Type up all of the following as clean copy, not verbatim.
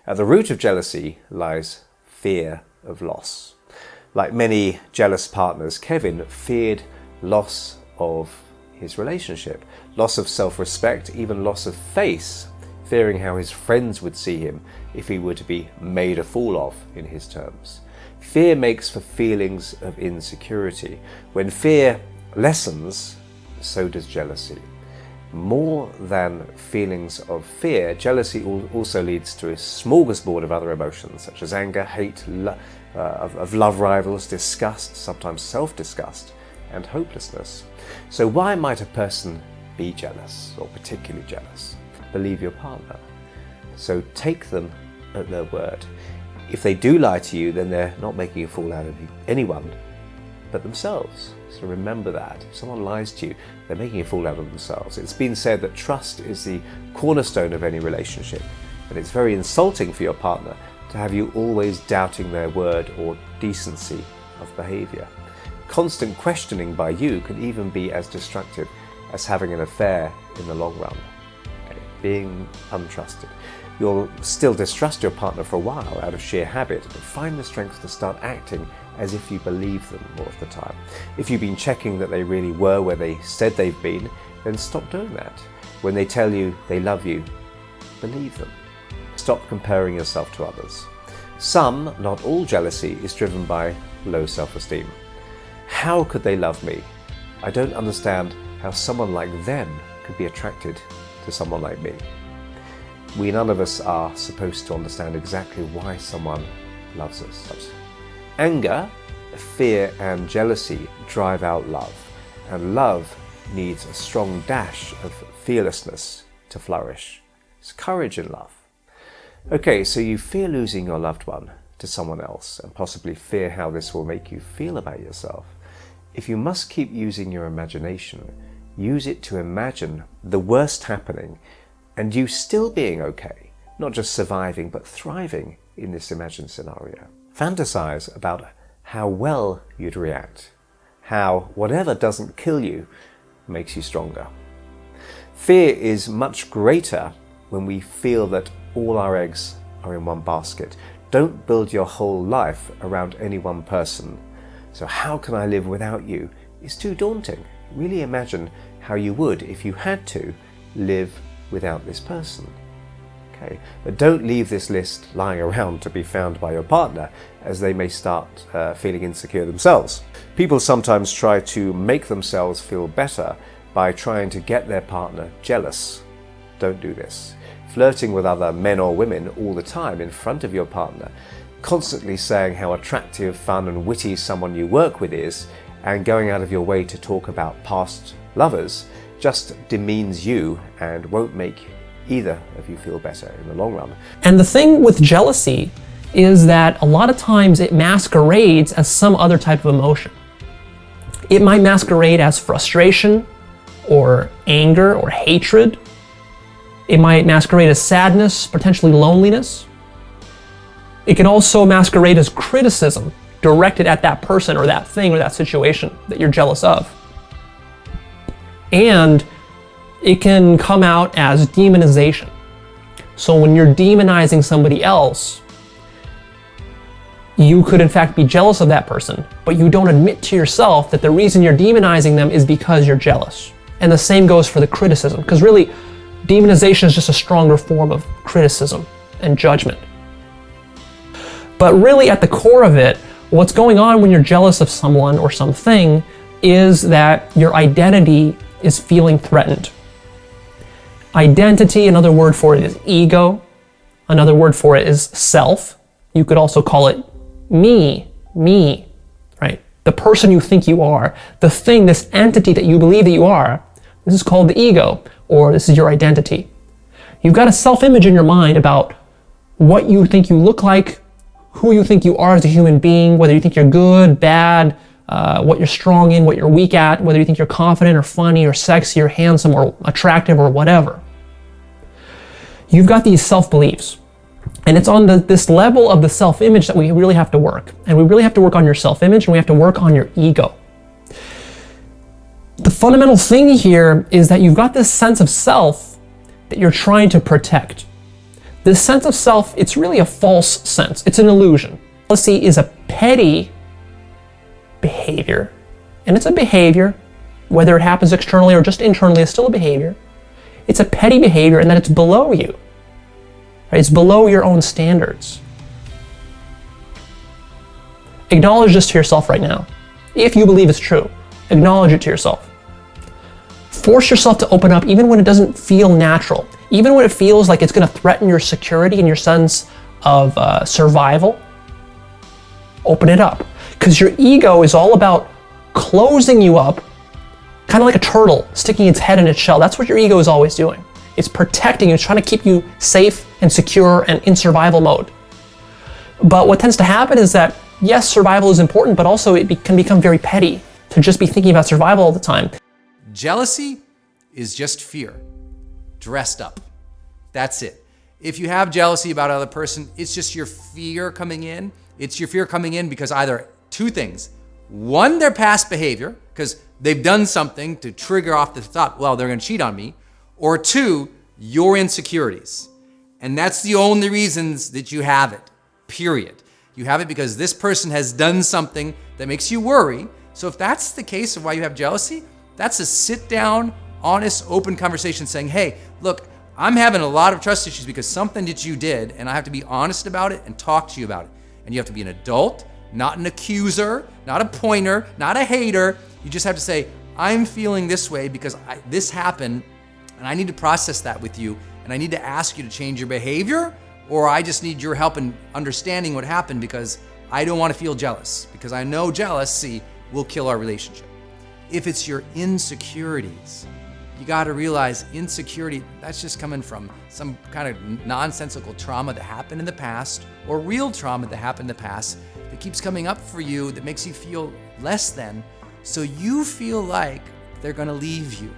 At the root of jealousy lies fear of loss. Like many jealous partners, Kevin feared loss of his relationship, loss of self-respect, even loss of face, fearing how his friends would see him if he were to be made a fool of, in his terms. Fear makes for feelings of insecurity. When fear lessens, so does jealousy. More than feelings of fear, jealousy also leads to a smorgasbord of other emotions, such as anger, hate, of love rivals, disgust, sometimes self-disgust, and hopelessness. So why might a person be jealous, or particularly jealous? Believe your partner. So take them at their word. If they do lie to you, then they're not making a fool out of anyone but themselves. So remember that. If someone lies to you, they're making a fool out of themselves. It's been said that trust is the cornerstone of any relationship, and it's very insulting for your partner to have you always doubting their word or decency of behaviour. Constant questioning by you can even be as destructive as having an affair in the long run. Being untrusted. You'll still distrust your partner for a while out of sheer habit, but find the strength to start acting as if you believe them more of the time. If you've been checking that they really were where they said they've been, then stop doing that. When they tell you they love you, believe them. Stop comparing yourself to others. Some, not all jealousy, is driven by low self-esteem. How could they love me? I don't understand how someone like them could be attracted to someone like me. None of us are supposed to understand exactly why someone loves us. Anger, fear, and jealousy drive out love, and love needs a strong dash of fearlessness to flourish. It's courage in love. Okay, so you fear losing your loved one to someone else, and possibly fear how this will make you feel about yourself. If you must keep using your imagination, use it to imagine the worst happening and you still being okay, not just surviving but thriving in this imagined scenario. Fantasize about how well you'd react, how whatever doesn't kill you makes you stronger. Fear is much greater when we feel that all our eggs are in one basket. Don't build your whole life around any one person. So how can I live without you? It's too daunting. Really imagine how you would if you had to live without this person. Okay, but don't leave this list lying around to be found by your partner, as they may start feeling insecure themselves. People sometimes try to make themselves feel better by trying to get their partner jealous. Don't do this. Flirting with other men or women all the time in front of your partner, constantly saying how attractive, fun and witty someone you work with is, and going out of your way to talk about past lovers, just demeans you and won't make either of you feel better in the long run. And the thing with jealousy is that a lot of times it masquerades as some other type of emotion. It might masquerade as frustration or anger or hatred. It might masquerade as sadness, potentially loneliness. It can also masquerade as criticism directed at that person or that thing or that situation that you're jealous of. And it can come out as demonization. So when you're demonizing somebody else, you could in fact be jealous of that person, but you don't admit to yourself that the reason you're demonizing them is because you're jealous. And the same goes for the criticism, because really, demonization is just a stronger form of criticism and judgment. But really at the core of it, what's going on when you're jealous of someone or something is that your identity is feeling threatened. Identity, another word for it is ego. Another word for it is self. You could also call it me, right? The person you think you are, the thing, this entity that you believe that you are, this is called the ego, or this is your identity. You've got a self-image in your mind about what you think you look like, who you think you are as a human being, whether you think you're good, bad, what you're strong in, what you're weak at, whether you think you're confident or funny or sexy or handsome or attractive or whatever. You've got these self-beliefs. And it's on this level of the self-image that we really have to work. And we really have to work on your self-image, and we have to work on your ego. The fundamental thing here is that you've got this sense of self that you're trying to protect. This sense of self, it's really a false sense. It's an illusion. Jealousy is a petty behavior. And it's a behavior, whether it happens externally or just internally, it's still a behavior. It's a petty behavior and that it's below you. Right? It's below your own standards. Acknowledge this to yourself right now. If you believe it's true, acknowledge it to yourself. Force yourself to open up even when it doesn't feel natural. Even when it feels like it's going to threaten your security and your sense of survival. Open it up. Because your ego is all about closing you up, kind of like a turtle sticking its head in its shell. That's what your ego is always doing. It's protecting you, it's trying to keep you safe and secure and in survival mode. But what tends to happen is that, yes, survival is important, but also it can become very petty to just be thinking about survival all the time. Jealousy is just fear, dressed up. That's it. If you have jealousy about another person, it's just your fear coming in. It's your fear coming in because either two things. One, their past behavior, because they've done something to trigger off the thought, well, they're going to cheat on me. Or two, your insecurities. And that's the only reasons that you have it, period. You have it because this person has done something that makes you worry. So if that's the case of why you have jealousy, that's a sit down, honest, open conversation saying, hey, look, I'm having a lot of trust issues because something that you did, and I have to be honest about it and talk to you about it. And you have to be an adult, not an accuser, not a pointer, not a hater. You just have to say, I'm feeling this way because this happened and I need to process that with you and I need to ask you to change your behavior, or I just need your help in understanding what happened because I don't want to feel jealous because I know jealousy will kill our relationship. If it's your insecurities, you got to realize insecurity, that's just coming from some kind of nonsensical trauma that happened in the past or real trauma that happened in the past that keeps coming up for you that makes you feel less than. So you feel like they're going to leave you.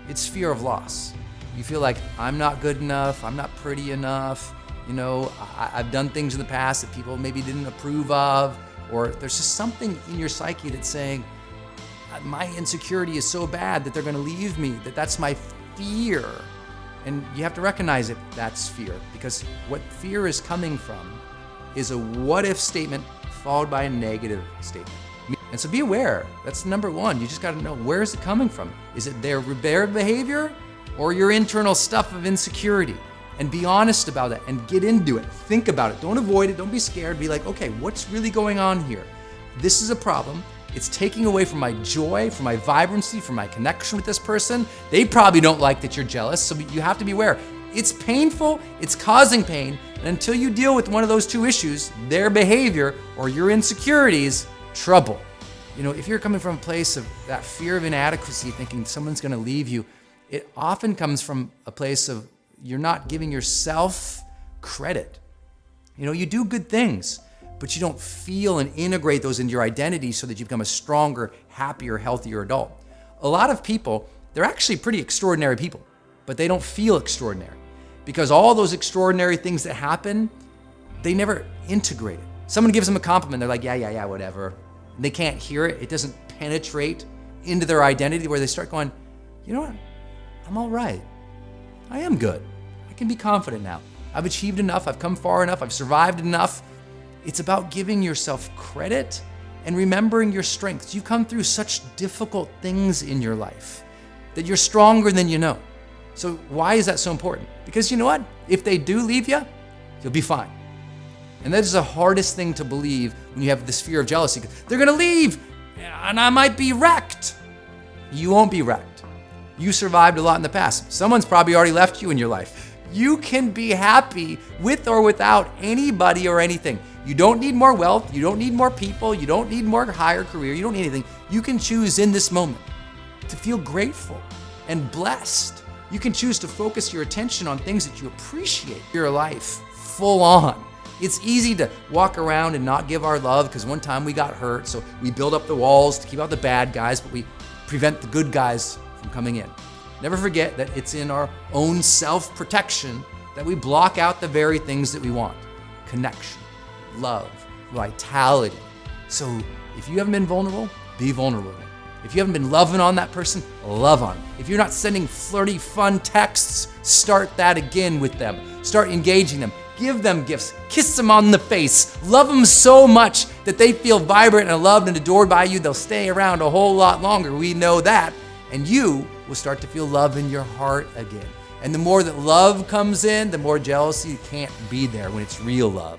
It's fear of loss. You feel like I'm not good enough. I'm not pretty enough. You know, I've done things in the past that people maybe didn't approve of, or there's just something in your psyche that's saying, my insecurity is so bad that they're going to leave me, that's my fear. And you have to recognize it, that's fear, because what fear is coming from is a what if statement followed by a negative statement. And so be aware, that's number one. You just got to know, where is it coming from? Is it their behavior or your internal stuff of insecurity? And be honest about it and get into it. Think about it. Don't avoid it. Don't be scared. Be like, okay, what's really going on here? This is a problem. It's taking away from my joy, from my vibrancy, from my connection with this person. They probably don't like that you're jealous, so you have to be aware. It's painful, it's causing pain, and until you deal with one of those two issues, their behavior or your insecurities, trouble. You know, if you're coming from a place of that fear of inadequacy, thinking someone's gonna leave you, it often comes from a place of you're not giving yourself credit. You know, you do good things, but you don't feel and integrate those into your identity so that you become a stronger, happier, healthier adult. A lot of people, they're actually pretty extraordinary people, but they don't feel extraordinary because all those extraordinary things that happen, they never integrate it. Someone gives them a compliment, they're like, yeah, whatever. And they can't hear it. It doesn't penetrate into their identity where they start going, you know what? I'm all right. I am good. I can be confident now. I've achieved enough. I've come far enough. I've survived enough. It's about giving yourself credit and remembering your strengths. You've come through such difficult things in your life that you're stronger than you know. So why is that so important? Because you know what? If they do leave you, you'll be fine. And that is the hardest thing to believe when you have this fear of jealousy. They're gonna leave and I might be wrecked. You won't be wrecked. You survived a lot in the past. Someone's probably already left you in your life. You can be happy with or without anybody or anything. You don't need more wealth. You don't need more people. You don't need more higher career. You don't need anything. You can choose in this moment to feel grateful and blessed. You can choose to focus your attention on things that you appreciate in your life full on. It's easy to walk around and not give our love because one time we got hurt, so we build up the walls to keep out the bad guys, but we prevent the good guys from coming in. Never forget that it's in our own self-protection that we block out the very things that we want. Connection, love, vitality. So if you haven't been vulnerable, be vulnerable. If you haven't been loving on that person, love on them. If you're not sending flirty, fun texts, start that again with them. Start engaging them. Give them gifts. Kiss them on the face. Love them so much that they feel vibrant and loved and adored by you. They'll stay around a whole lot longer. We know that. And you will start to feel love in your heart again. And the more that love comes in, the more jealousy can't be there when it's real love.